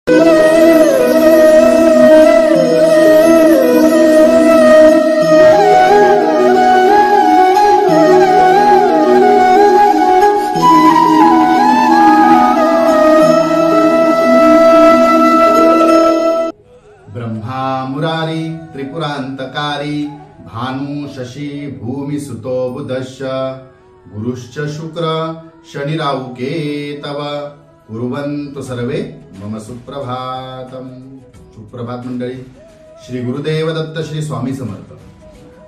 ब्रह्मा मुरारी त्रिपुरांतकारी भानु शशी भूमि सुतो बुधश्च गुरुश्च शुक्र शनिराहु केतव कुर्वन्तु सर्वे मम सुप्रभातम। सुप्रभात मंडळी, श्री गुरुदेव दत्त श्री स्वामी समर्थ।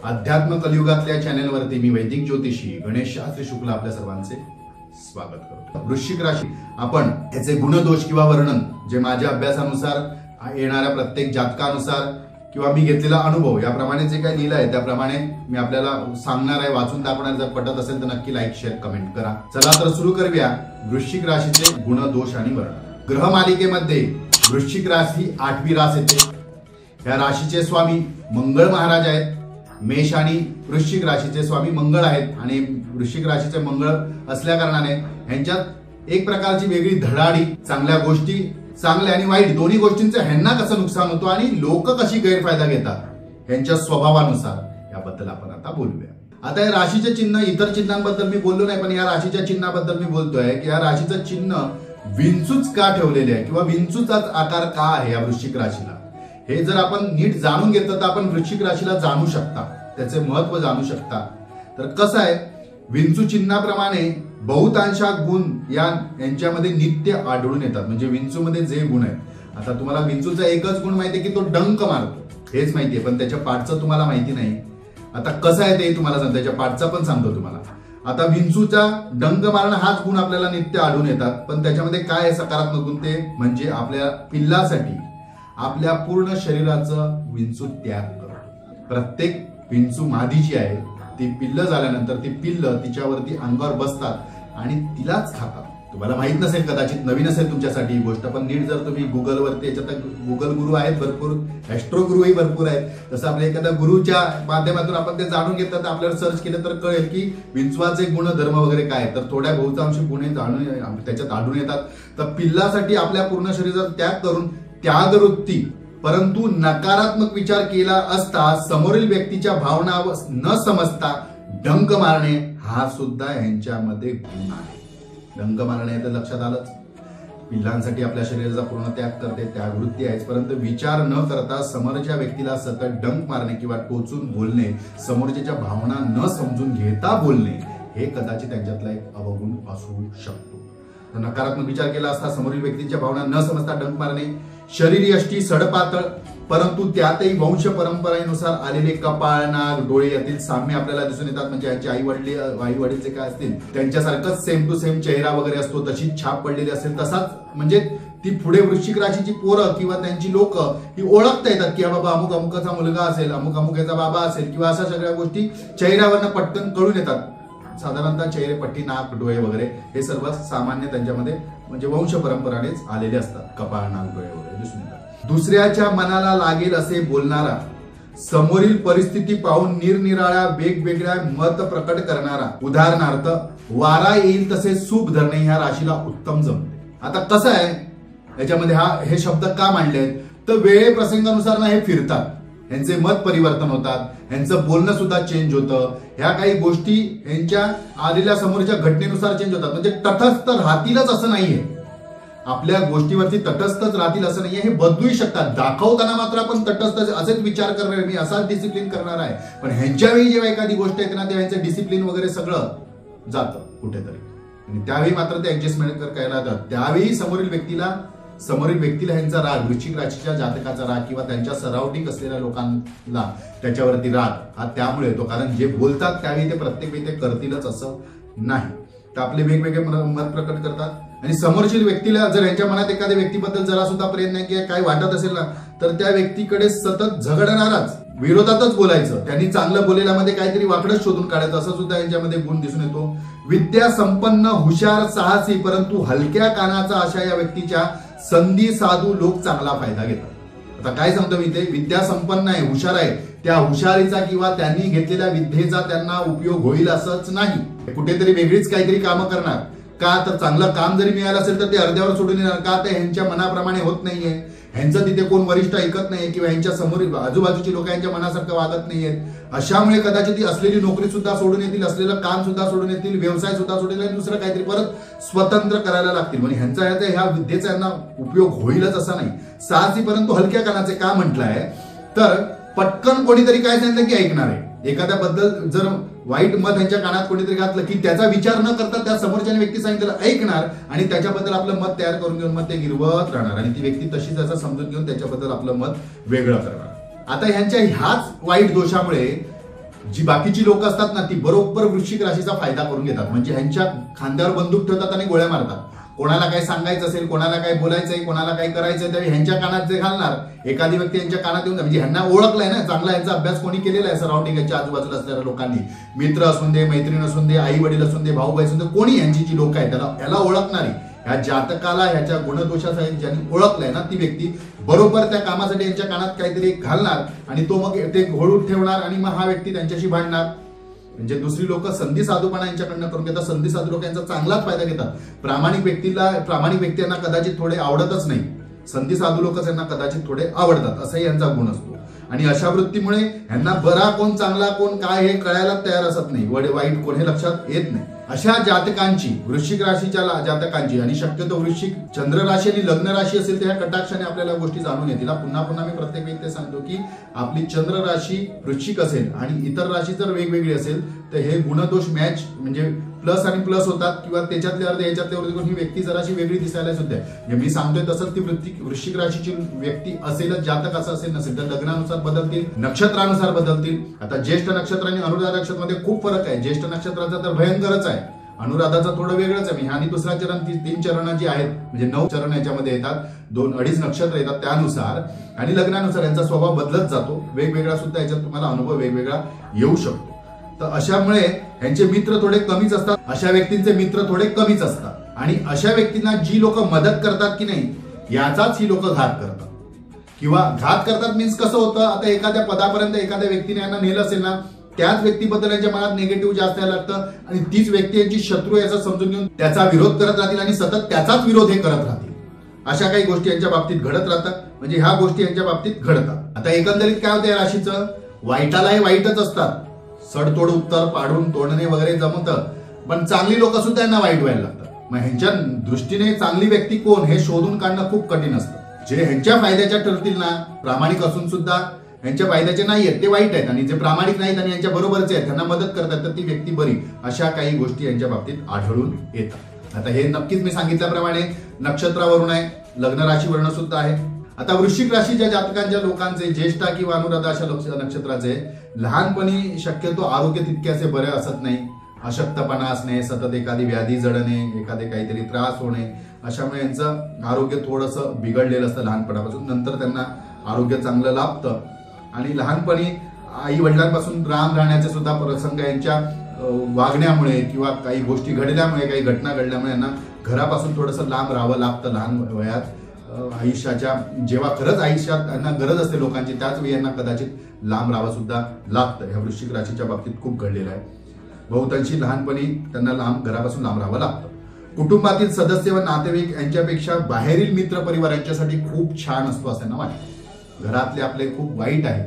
अध्यात्म कलियुगातल्या चॅनेलवरती मी वैदिक ज्योतिषी गणेश शास्त्री शुक्ल आपल्या सर्वांचे स्वागत करतो। वृश्चिक राशी, आपण याचे गुणदोष किंवा वर्णन जे माझ्या अभ्यासानुसार येणाऱ्या प्रत्येक जातकानुसार किंवा मी घेतलेला अनुभव याप्रमाणे जे काही लिहिलं आहे त्याप्रमाणे मी आपल्याला सांगणार आहे, वाचून दाखवणार। जर पटत असेल तर नक्की लाईक शेअर कमेंट करा। चला तर सुरू करूया वृश्चिक राशीचे गुण दोष आणि वर्णन। ग्रह मालिकेमध्ये वृश्चिक राशी 8वी रास येते। या राशीचे स्वामी मंगळ महाराज आहेत। मेष आणि वृश्चिक राशीचे स्वामी मंगळ आहेत आणि वृश्चिक राशीचे मंगळ असल्या कारणाने यांच्यात एक प्रकारची वेगळी धडाडी, चांगल्या गोष्टी, चांगल्या आणि वाईट दोन्ही गोष्टींचे ह्यांना कसं नुकसान होतं आणि लोक कशी गैरफायदा घेतात यांच्या स्वभावानुसार याबद्दल आपण आता बोलूया। आता या राशीचे चिन्ह, इतर चिन्हांबद्दल मी बोललो नाही, पण या राशीच्या चिन्हाबद्दल मी बोलतोय की या राशीचं चिन्ह विंचूच का ठेवलेले आहे किंवा विंचूचाच आकार का आहे या वृश्चिक राशीला, हे जर आपण नीट जाणून घेतलं तर आपण वृश्चिक राशीला जाणू शकता, त्याचे महत्व जाणू शकता। तर कसं आहे, विंचू चिन्हाप्रमाणे बहुतांशात गुण यांच्यामध्ये नित्य आढळून येतात। म्हणजे विंचूमध्ये जे गुण आहेत, आता तुम्हाला विंचूचा एकच गुण माहिती आहे की तो डंक मारतो, हेच माहितीये, पण त्याच्या पाठचं तुम्हाला माहिती नाही। आता कसं आहे ते तुम्हाला सांगतो, त्याच्या पाठचा पण सांगतो तुम्हाला। आता विंचूचा डंक मारणं हाच गुण आपल्याला नित्य आढळून येतात, पण त्याच्यामध्ये काय आहे सकारात्मक गुण, ते म्हणजे आपल्या पिल्लासाठी आपल्या पूर्ण शरीराचं विंचू त्याग करतो। प्रत्येक विंचू मादी जी आहे ती पिल्ल झाल्यानंतर ती पिल्ल तिच्यावरती अंगावर बसतात आणि तिलाच खातात। तुम्हाला माहित नसेल, कदाचित नवीन असेल तुमच्यासाठी ही गोष्ट, पण नीट जर तुम्ही गुगलवरती, याच्यात गुगल गुरु आहेत भरपूर, ऍस्ट्रो गुरुही भरपूर आहेत, तसं आपल्या एखाद्या गुरुच्या माध्यमातून आपण ते जाणून घेतलं तर आपल्याला सर्च केलं तर कळेल की विंचवाचे गुणधर्म वगैरे काय, तर थोड्या बहुतांश गुणे जाणून त्याच्यात आढळून येतात। तर पिल्लासाठी आपल्या पूर्ण शरीराचा त्याग करून त्यागवृत्ती, परंतु नकारात्मक विचार केला असता समोरील व्यक्तीच्या भावना न समजता डंक मारणे हा सुद्धा यांच्यामध्ये गुण आहे। डंक मारणे तर लक्षात आलंच, पिल्लांसाठी आपल्या शरीराचा पूर्ण त्याग करते, त्यागवृत्ती आहेच, परंतु विचार न करता समोरच्या व्यक्तीला सतत डंक मारणे किंवा टोचून बोलणे, समोरच्याच्या भावना न समजून घेता बोलणे, हे कदाचित त्यांच्यातला एक अवगुण असू शकतो। तर नकारात्मक विचार केला असता समोरील व्यक्तीच्या भावना न समजता डंक मारणे, शरीर यष्टी सडपातळ, परंतु त्यातही वंश परंपरेनुसार आलेले कपाळ, नाक, डोळे यातील साम्य आपल्याला दिसून येतात। म्हणजे याची आई वडील जे काय असतील त्यांच्यासारखंच सेम टू सेम चेहरा वगैरे असतो, तशी छाप पडलेली असेल, तसाच म्हणजे ती पुढे वृश्चिक राशीची पोरं किंवा त्यांची लोक ही ओळखता येतात की बाबा अमुक अमुकाचा मुलगा असेल, अमुक अमुकाचा बाबा असेल, किंवा अशा सगळ्या गोष्टी चेहऱ्यावरनं पटकन कळून येतात। साधारणतः चेहरेपट्टी, नाक, डोळे वगैरे हे सर्व सामान्य त्यांच्यामध्ये म्हणजे वंश परंपरानेच आलेले असतात, कपाळ, नाक, डोळे वगैरे दिसून येतात। दुसऱ्याच्या मनाला लागेल असे बोलणारा, समोरील परिस्थिती पाहून निरनिराळ्या वेगवेगळ्या मत प्रकट करणारा, उदाहरणार्थ वारा येईल तसे सूप धरणे ह्या राशीला उत्तम जमते। आता कसं आहे, याच्यामध्ये हे शब्द का मांडले तर वेळे प्रसंगानुसार ना हे फिरतात, यांचे मत परिवर्तन होतात, यांचं बोलणं सुद्धा चेंज होतं, ह्या काही गोष्टी यांच्या आलेल्या समोरच्या घटनेनुसार चेंज होतात। म्हणजे तटस्थ राहतीलच असं नाहीये, आपल्या गोष्टीवरती तटस्थच राहतील असं नाहीये, हे बदलूही शकतात। दाखवताना मात्र आपण तटस्थ असेच विचार करणार, मी असाच डिसिप्लिन करणार आहे, पण ह्यांच्यावेळी जेव्हा एखादी गोष्ट येते ना तेव्हा यांचं डिसिप्लिन वगैरे सगळं जातं कुठेतरी, आणि त्यावेळी मात्र ते ऍडजस्टमेंट करायला जातात। त्यावेळी समोरील व्यक्तीला ह्यांचा राग, वृश्चिक राशीच्या जातकाचा राग किंवा त्यांच्या सराउंडिंग असलेल्या लोकांना त्याच्यावरती राग हा त्यामुळे येतो, कारण जे बोलतात त्यावेळी ते प्रत्येक वेळी ते करतीलच असं नाही, तर आपले वेगवेगळे मत प्रकट करतात। आणि समोरच्या व्यक्तीला जर यांच्या मनात एखाद्या व्यक्तीबद्दल जरा सुद्धा प्रेम नाही किंवा काय वाटत असेल ना, तर त्या व्यक्तीकडे सतत झगडणाराच, विरोधातच बोलायचं, त्यांनी चांगलं बोलेल्यामध्ये काहीतरी वाकडच शोधून काढायचं, असं सुद्धा यांच्यामध्ये गुण दिसून येतो। विद्या संपन्न, हुशार, साहसी, परंतु हलक्या कानाचा अशा या व्यक्तीच्या संधी साधू लोक चांगला फायदा घेतात। आता काय सांगतो मी, ते विद्या संपन्न आहे, हुशार आहे, त्या हुशारीचा किंवा त्यांनी घेतलेल्या विद्येचा त्यांना उपयोग होईल असंच नाही, कुठेतरी वेगळीच काहीतरी कामं करणार, का तर चांगलं काम जरी मिळालं असेल तर ते अर्ध्यावर सोडून येणार का, तर ह्यांच्या मनाप्रमाणे होत नाहीये, ह्यांचं तिथे कोण वरिष्ठ ऐकत नाहीये किंवा ह्यांच्या समोर आजूबाजूची लोक यांच्या मनासारखं वागत नाहीयेत. अशामुळे कदाचित ती असलेली नोकरी सुद्धा सोडून येतील, असलेलं काम सुद्धा सोडून येतील, व्यवसाय सुद्धा सोडून येतील, दुसरं काहीतरी परत स्वतंत्र करायला लागतील. म्हणजे ह्या विद्येचा यांना उपयोग होईलच असा नाही. साहसी परंतु हलक्या कानाचे का म्हटलंय तर पटकन कोणीतरी काय सांगितलं की ऐकणार आहे. एखाद्याबद्दल जर वाईट मत यांच्या कानात कोणीतरी घातलं की त्याचा विचार न करता त्या समोरच्या व्यक्ती सांगितलं ऐकणार आणि त्याच्याबद्दल आपलं मत तयार करून घेऊन मग ते गिरवत राहणार आणि ती व्यक्ती तशीच असं समजून घेऊन त्याच्याबद्दल आपलं मत वेगळं करणार. आता ह्यांच्या ह्याच वाईट दोषामुळे जी बाकीची लोक असतात ना ती बरोबर वृश्चिक राशीचा फायदा करून घेतात. म्हणजे ह्यांच्या खांद्यावर बंदूक ठेवतात आणि गोळ्या मारतात. कोणाला काय सांगायचं असेल, कोणाला काय बोलायचंय, कोणाला काय करायचंय त्यावेळी ह्यांच्या कानात जे घालणार, एखादी व्यक्ती यांच्या कानात येऊन म्हणजे ह्यांना ओळखलंय ना, चांगला यांचा अभ्यास कोणी केलेला आहे सराउंडिंग यांच्या आजूबाजूला असलेल्या लोकांनी, मित्र असून दे, मैत्रीण असून दे, आई वडील असून दे, भाऊ बहीण असून दे, कोणी यांची जी लोक आहेत याला ओळखणारी, ह्या जातकाला ह्याच्या गुणदोषासाठी ज्यांनी ओळखलंय ना ती व्यक्ती बरोबर त्या कामासाठी यांच्या कानात काहीतरी घालणार आणि तो मग ते घोळून ठेवणार आणि मग हा व्यक्ती त्यांच्याशी भांडणार. म्हणजे दुसरी लोक संधी साधूपणा यांच्याकडनं करून घेतात. संधी साधू लोक यांचा चांगलाच फायदा घेतात. प्रामाणिक व्यक्तींना कदाचित थोडे आवडतच नाही, संधी साधू लोक यांना कदाचित थोडे आवडतात, असाही यांचा गुण असतो. आणि अशा वृत्तीमुळे यांना बरा कोण चांगला कोण काय हे कळायला तयार असत नाही, वाईट कोण हे लक्षात येत नाही. अशा जातकांची, वृश्चिक राशीच्या जातकांची आणि शक्यतो वृश्चिक चंद्र राशी आणि लग्न राशी असेल तर ह्या कटाक्षाने आपल्याला गोष्टी जाणून येतील. पुन्हा मी प्रत्येक वेळी ते सांगतो की आपली चंद्र राशी वृश्चिक असेल आणि इतर राशी जर वेगवेगळी असेल तर हे गुणदोष मॅच म्हणजे प्लस आणि प्लस होतात किंवा त्याच्यातले अर्धे याच्यातले अर्धे ही व्यक्ती जराशी वेगळी दिसायला सुद्धा. म्हणजे मी सांगतोय तसंच ती वृश्चिक राशीची व्यक्ती असेलच, जातक असं असेल नसेल तर लग्नानुसार बदलतील, नक्षत्रानुसार बदलतील. आता ज्येष्ठ नक्षत्र आणि अनुराधा नक्षत्रामध्ये खूप फरक आहे. ज्येष्ठ नक्षत्राचा तर भयंकरच आहे, अनुराधाचं थोडं वेगळंच आहे. आणि दुसरा चरण 3 चरण जी आहेत म्हणजे 9 चरण याच्यामध्ये येतात, 2-2.5 नक्षत्र येतात त्यानुसार आणि लग्नानुसार यांचा स्वभाव बदलत जातो. वेगवेगळा सुद्धा याच्यात तुम्हाला अनुभव वेगवेगळा येऊ शकतो. तर अशामुळे यांचे मित्र थोडे कमीच असतात, अशा व्यक्तींचे मित्र थोडे कमीच असतात आणि अशा व्यक्तींना जी लोक मदत करतात की नाही याचाच ही लोक घात करतात किंवा घात करतात. मीन्स कसं होतं, आता एखाद्या पदापर्यंत एखाद्या व्यक्तीने यांना नेलं असेल ना त्याच व्यक्तीबद्दल यांच्या मनात निगेटिव्ह जास्त यायला लागतं आणि तीच व्यक्ती यांची शत्रू याचा समजून घेऊन त्याचा विरोध करत राहतील आणि सतत त्याचाच विरोध हे करत राहतील. अशा काही गोष्टी यांच्या बाबतीत घडत राहतात. म्हणजे ह्या गोष्टी यांच्या बाबतीत घडतात. आता एकंदरीत काय होतं या राशीचं, वाईटालाही वाईटच असतात, सडतोड उत्तर पाडून तोडणे वगैरे जमतं, पण चांगली लोक सुद्धा यांना वाईट व्हायला लागतात. मग ह्यांच्या दृष्टीने चांगली व्यक्ती कोण हे शोधून काढणं खूप कठीण असतं. जे ह्यांच्या फायद्याच्या ठरतील ना, प्रामाणिक असून सुद्धा ह्यांच्या फायद्याचे नाही आहेत ते वाईट आहेत आणि जे प्रामाणिक नाहीत आणि यांच्या बरोबरचे आहेत त्यांना मदत करतात तर ती व्यक्ती बरी. अशा काही गोष्टी यांच्या बाबतीत आढळून येतात. आता हे नक्कीच मी सांगितल्याप्रमाणे नक्षत्रावरून आहे, लग्न राशीवरून सुद्धा आहे. आता वृश्चिक राशीच्या जातकांच्या लोकांचे ज्येष्ठा किंवा अनुराधा अशा नक्षत्राचे लहानपणी शक्यतो आरोग्य तितक्याचे बरे असत नाही. अशक्तपणा असणे, सतत एखादी व्याधी जडणे, एखादे काहीतरी त्रास होणे, अशामुळे यांचं आरोग्य थोडंसं बिघडलेलं असतं लहानपणापासून. नंतर त्यांना आरोग्य चांगलं लाभतं आणि लहानपणी आई वडिलांपासून लांब राहण्याचे सुद्धा प्रसंग यांच्या वागण्यामुळे किंवा काही गोष्टी घडल्यामुळे, काही घटना घडल्यामुळे यांना घरापासून थोडंसं लांब राहावं लागतं लहान वयात. आयुष्याच्या जेव्हा खरंच आयुष्यात यांना गरज असते लोकांची त्याच वेळी यांना कदाचित लांब राहावं सुद्धा लागतं. ह्या वृश्चिक राशीच्या बाबतीत खूप घडलेलं आहे. बहुतांशी लहानपणी त्यांना घरापासून लांब राहावं लागतं. कुटुंबातील सदस्य व नातेवाईक यांच्यापेक्षा बाहेरील मित्र परिवार यांच्यासाठी खूप छान असतो असं त्यांना वाटतं. घरातले आपले खूप वाईट आहेत,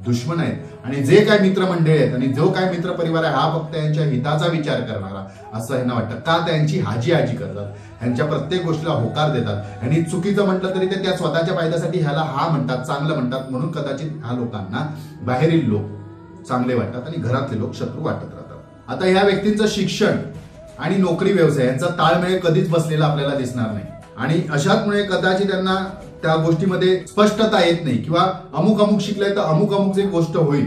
दुश्मन आहेत आणि जे काय मित्रमंडळी आहेत आणि जो काय मित्र परिवार आहे हा फक्त यांच्या हिताचा विचार करणारा असं यांना वाटतं. का त्यांची हाजी करतात, ह्यांच्या प्रत्येक गोष्टीला होकार देतात. ह्यांनी चुकीचं म्हटलं तरी ते त्या स्वतःच्या फायद्यासाठी ह्याला हा म्हणतात, चांगलं म्हणतात. म्हणून कदाचित ह्या लोकांना बाहेरील लोक चांगले वाटतात आणि घरातले लोक शत्रू वाटत राहतात. आता ह्या व्यक्तींचं शिक्षण आणि नोकरी व्यवसाय यांचा ताळमेळ कधीच बसलेला आपल्याला दिसणार नाही आणि अशाचमुळे कदाचित त्यांना त्या गोष्टीमध्ये स्पष्टता येत नाही किंवा अमुक शिकलंय तर अमुक जी गोष्ट होईल.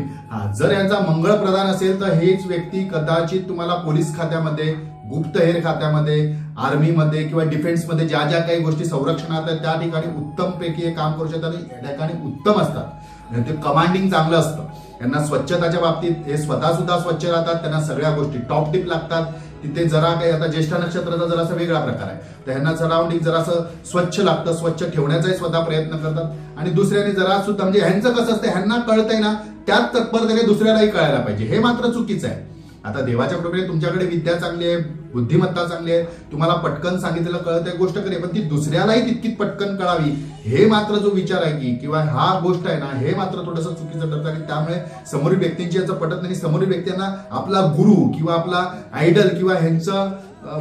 जर यांचा मंगळ प्रधान असेल तर हेच व्यक्ती कदाचित तुम्हाला पोलीस खात्यामध्ये, गुप्तहेर खात्यामध्ये, आर्मीमध्ये किंवा डिफेन्समध्ये ज्या ज्या काही गोष्टी संरक्षणात आहेत त्या ठिकाणी उत्तम पैकी काम करू शकतात आणि या ठिकाणी उत्तम असतात. ते कमांडिंग चांगलं असतं. यांना स्वच्छताच्या बाबतीत हे स्वतः सुद्धा स्वच्छ राहतात. त्यांना सगळ्या गोष्टी टॉप टिप लागतात. तिथे जरा काही आता ज्येष्ठ नक्षत्राचा जरासा वेगळा प्रकार आहे तर ह्यांना सराउंडिंग जरासं स्वच्छ लागतं, स्वच्छ ठेवण्याचाही स्वतः प्रयत्न करतात आणि दुसऱ्याने जरा सुद्धा म्हणजे ह्यांचं कसं असतं ह्यांना कळतंय ना त्यात तत्परतेने दुसऱ्यालाही कळायला पाहिजे. हे मात्र चुकीचं आहे. आता देवाच्या कृपेने तुमच्याकडे विद्या चांगली आहे, बुद्धिमत्ता चांगली आहे, तुम्हाला पटकन सांगितलेलं कळत आहे गोष्ट करे, पण ती दुसऱ्यालाही तितकीच पटकन कळावी हे मात्र जो विचार आहे की किंवा हा गोष्ट आहे ना, हे मात्र थोडंसं चुकीचं ठरतं आणि त्यामुळे समोरील व्यक्तींची याचं पटत नाही. समोरील व्यक्तींना आपला गुरु किंवा आपला आयडल किंवा ह्यांचं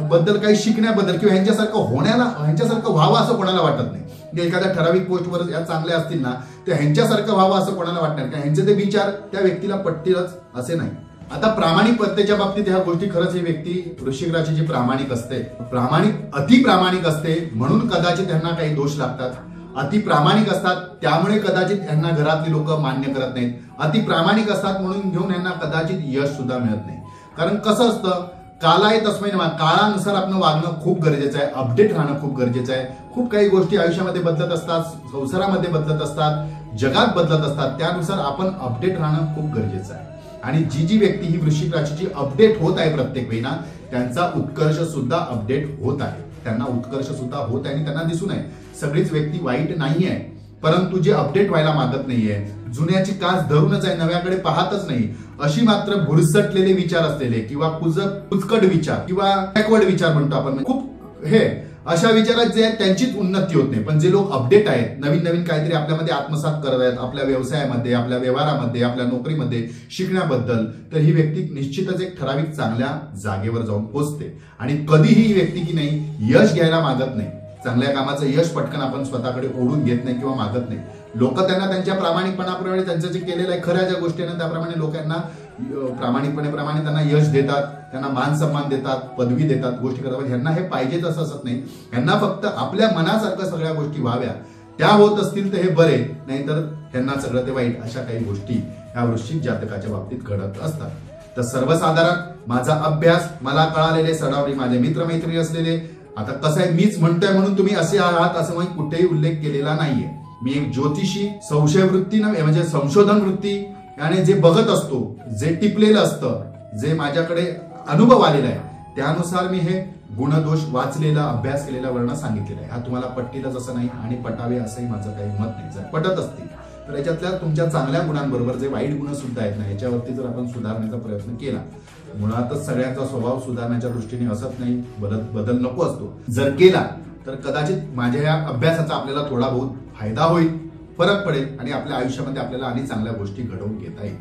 बद्दल काही शिकण्याबद्दल किंवा ह्यांच्यासारखं व्हावं असं कोणाला वाटत नाही. एखाद्या ठराविक पोस्टवर या चांगल्या असतील ना, तर ह्यांच्यासारखं व्हावं असं कोणाला वाटणार का, ह्यांचे ते विचार त्या व्यक्तीला पटतीलच असे नाही. आता प्रामाणिकतेच्या बाबतीत ह्या गोष्टी खरंच ही व्यक्ती वृश्चिक राशीची प्रामाणिक असते, अति प्रामाणिक असते म्हणून कदाचित त्यांना काही दोष लागतात. अति प्रामाणिक असतात त्यामुळे कदाचित यांना घरातली लोक मान्य करत नाहीत. अति प्रामाणिक असतात म्हणून घेऊन यांना कदाचित यश सुद्धा मिळत नाही. कारण कसं असतं, कालाय तस्मै नमः, काळानुसार आपण वागणं खूप गरजेचं आहे, अपडेट राहणं खूप गरजेचं आहे. खूप काही गोष्टी आयुष्यामध्ये बदलत असतात, संसारामध्ये बदलत असतात, जगात बदलत असतात, त्यानुसार आपण अपडेट राहणं खूप गरजेचं आहे. आणि जी व्यक्ती ही वृश्चिक राशीची अपडेट होत आहे प्रत्येक वेळी ना, त्यांचा उत्कर्ष सुद्धा अपडेट होत आहे, त्यांना उत्कर्ष सुद्धा होत आहे आणि त्यांना दिसून आहे. सगळीच व्यक्ती वाईट नाही आहे, परंतु जे अपडेट व्हायला मागत नाहीये, जुन्याची कास धरूनच आहे, नव्याकडे पाहतच नाही, अशी मात्र भुरसटलेले विचार असलेले किंवा कुचकट विचार किंवा बॅकवर्ड विचार म्हणतो आपण, खूप हे अशा विचारात जे आहेत त्यांचीच उन्नती होत नाही. पण जे लोक अपडेट आहेत, नवीन नवीन काहीतरी आपल्यामध्ये आत्मसात करत आहेत, आपल्या व्यवसायामध्ये, आपल्या व्यवहारामध्ये, आपल्या नोकरीमध्ये, शिकण्याबद्दल, तर ही व्यक्ती निश्चितच एक ठराविक चांगल्या जागेवर जाऊन पोहोचते. आणि कधीही ही व्यक्ती की नाही यश घ्यायला मागत नाही. चांगल्या कामाचं यश पटकन आपण स्वतःकडे ओढून घेत नाही किंवा मागत नाही. लोक त्यांना त्यांच्या प्रामाणिकपणाप्रमाणे त्यांचं जे केलेलं आहे खऱ्या ज्या गोष्टी आहेत त्याप्रमाणे लोकांना प्रामाणिकपणे त्यांना यश देतात, त्यांना मान सन्मान देतात, पदवी देतात, गोष्टी करतात. ह्यांना हे पाहिजेच असं असत नाही. ह्यांना फक्त आपल्या मनासारखं सगळ्या गोष्टी व्हाव्या, त्या होत असतील तर हे बरे, नाहीतर ह्यांना सगळं ते वाईट. अशा काही गोष्टी ह्या वृश्चिक जातकाच्या बाबतीत घडत असतात. तर सर्वसाधारण माझा अभ्यास, मला कळालेले सडावरी माझे मित्रमैत्रिणी असलेले, आता कसं आहे मीच म्हणतोय म्हणून तुम्ही असे आहात असं मी कुठेही उल्लेख केलेला नाहीये. मी एक ज्योतिषी, संशय वृत्ती म्हणजे संशोधन वृत्ती आणि जे बघत असतो, जे टिपलेलं असतं, जे माझ्याकडे अनुभव आलेला आहे, त्यानुसार मी हे गुणदोष वाचलेला, अभ्यास केलेला वर्ण सांगितलेला आहे. हा तुम्हाला पटतीलच असं नाही आणि पटावे असंही माझं काही मत नाही. जर पटत असतील तर याच्यातल्या तुमच्या चांगल्या गुणांबरोबर जे वाईट गुण सुद्धा आहेत ना, याच्यावरती जर आपण सुधारण्याचा प्रयत्न केला, मुळातच सगळ्यांचा स्वभाव सुधारण्याच्या दृष्टीने असत नाही, बदल नको असतो. जर केला तर कदाचित माझ्या या अभ्यासाचा आपल्याला थोडा बहुत फायदा होईल, फरक पडेल आणि आपल्या आयुष्यामध्ये आपल्याला आणि चांगल्या गोष्टी घडवून घेता येईल.